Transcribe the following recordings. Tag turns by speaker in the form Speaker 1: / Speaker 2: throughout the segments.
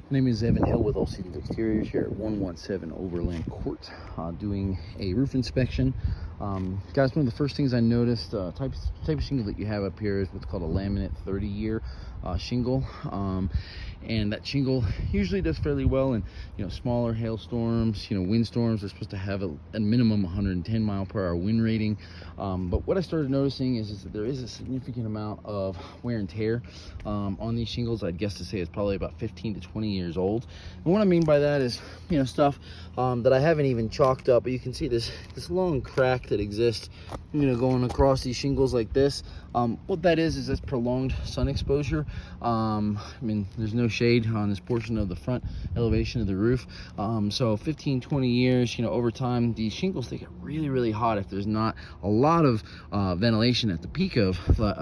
Speaker 1: My name is Evan Hill with All Seasons Exteriors here at 117 Overland Court, doing a roof inspection. Guys, one of the first things I noticed, type of shingle that you have up here is what's called a laminate 30-year shingle, and that shingle usually does fairly well in smaller hailstorms, windstorms. They're supposed to have a minimum 110 mile per hour wind rating, but what I started noticing is that there is a significant amount of wear and tear on these shingles. I'd guess to say it's probably about 15 to 20 years old. And what I mean by that is stuff that I haven't even chalked up, but you can see this long crack that exists going across these shingles like this. What that is this prolonged sun exposure. I mean, there's no shade on this portion of the front elevation of the roof, so 15-20 years, over time these shingles, they get really hot if there's not a lot of ventilation at the peak of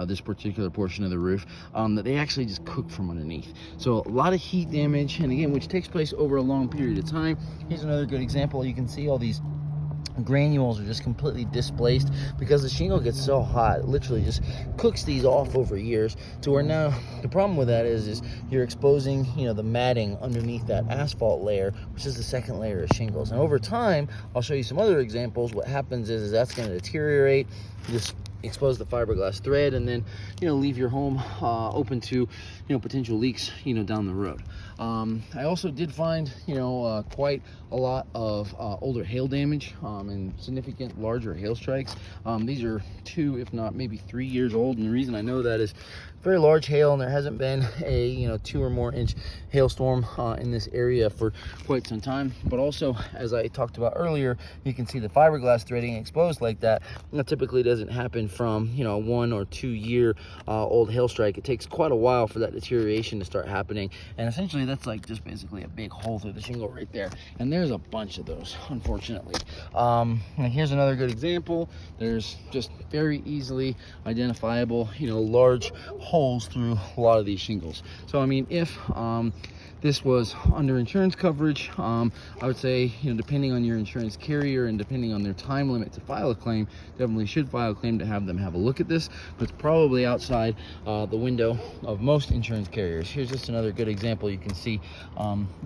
Speaker 1: this particular portion of the roof, that they actually just cook from underneath. So a lot of heat damage, and again, which takes place over a long period of time. Here's another good example. You can see all these granules are just completely displaced because the shingle gets so hot. It literally just cooks these off over years, to where now the problem with that is you're exposing the matting underneath that asphalt layer, which is the second layer of shingles. And over time, I'll show you some other examples. What happens is that's going to deteriorate, just expose the fiberglass thread, and then leave your home open to potential leaks down the road. I also did find quite a lot of older hail damage and significant larger hail strikes. These are 2, if not maybe 3 years old, and the reason I know that is very large hail, and there hasn't been a 2 or more inch hailstorm in this area for quite some time. But also, as I talked about earlier, you can see the fiberglass threading exposed like that. That typically doesn't happen from a 1 or 2 year old hail strike. It takes quite a while for that deterioration to start happening, and essentially that's like just basically a big hole through the shingle right there. And there's a bunch of those, unfortunately. And here's another good example. There's just very easily identifiable large holes through a lot of these shingles. So I mean, if this was under insurance coverage, I would say, depending on your insurance carrier and depending on their time limit to file a claim, definitely should file a claim to have them have a look at this. But it's probably outside the window of most insurance carriers. Here's just another good example. You can see,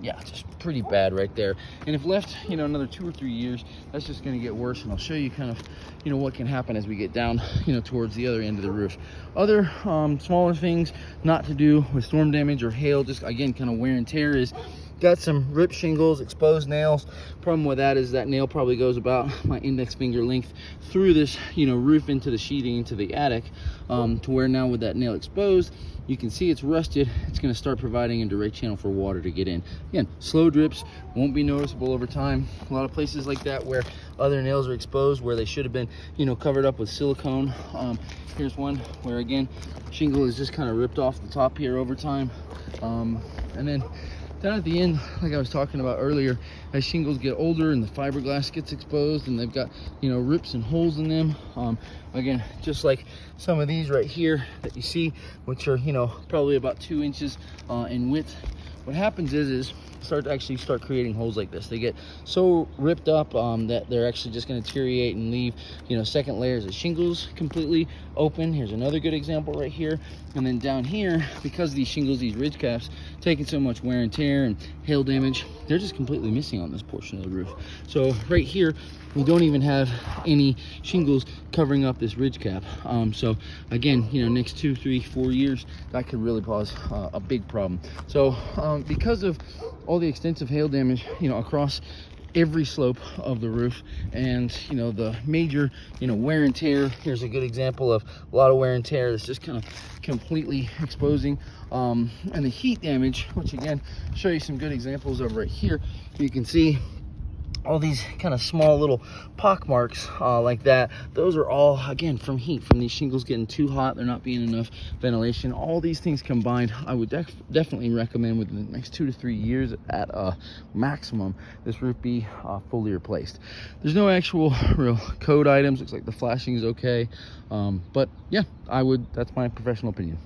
Speaker 1: yeah, just pretty bad right there. And if left, another 2 or 3 years, that's just going to get worse. And I'll show you kind of, what can happen as we get down, towards the other end of the roof. Other smaller things not to do with storm damage or hail, just again, kind of wear and tear, is got some ripped shingles, exposed nails. Problem with that is that nail probably goes about my index finger length through this roof into the sheeting, into the attic, to where now with that nail exposed, you can see it's rusted. It's going to start providing a direct channel for water to get in. Again, slow drips, won't be noticeable over time. A lot of places like that where other nails are exposed, where they should have been covered up with silicone. Here's one where again shingle is just kind of ripped off the top here over time, and then down at the end, like I was talking about earlier, as shingles get older and the fiberglass gets exposed and they've got rips and holes in them, again, just like some of these right here that you see, which are probably about 2 inches in width, what happens is start creating holes like this. They get so ripped up that they're actually just going to deteriorate and leave second layers of shingles completely open. Here's another good example right here. And then down here, because these shingles, these ridge caps, taking so much wear and tear and hail damage, they're just completely missing on this portion of the roof. So right here, we don't even have any shingles covering up this ridge cap. So again, next 2, 3, 4 years, that could really cause a big problem. So because of all the extensive hail damage, across every slope of the roof, and the major wear and tear, here's a good example of a lot of wear and tear that's just kind of completely exposing, and the heat damage, which again, show you some good examples of right here. You can see all these kind of small little pock marks like that. Those are all, again, from heat, from these shingles getting too hot, there not being enough ventilation. All these things combined, I would definitely recommend within the next 2 to 3 years at a maximum, this roof be fully replaced. There's no actual real code items. Looks like the flashing is okay, but yeah, that's my professional opinion.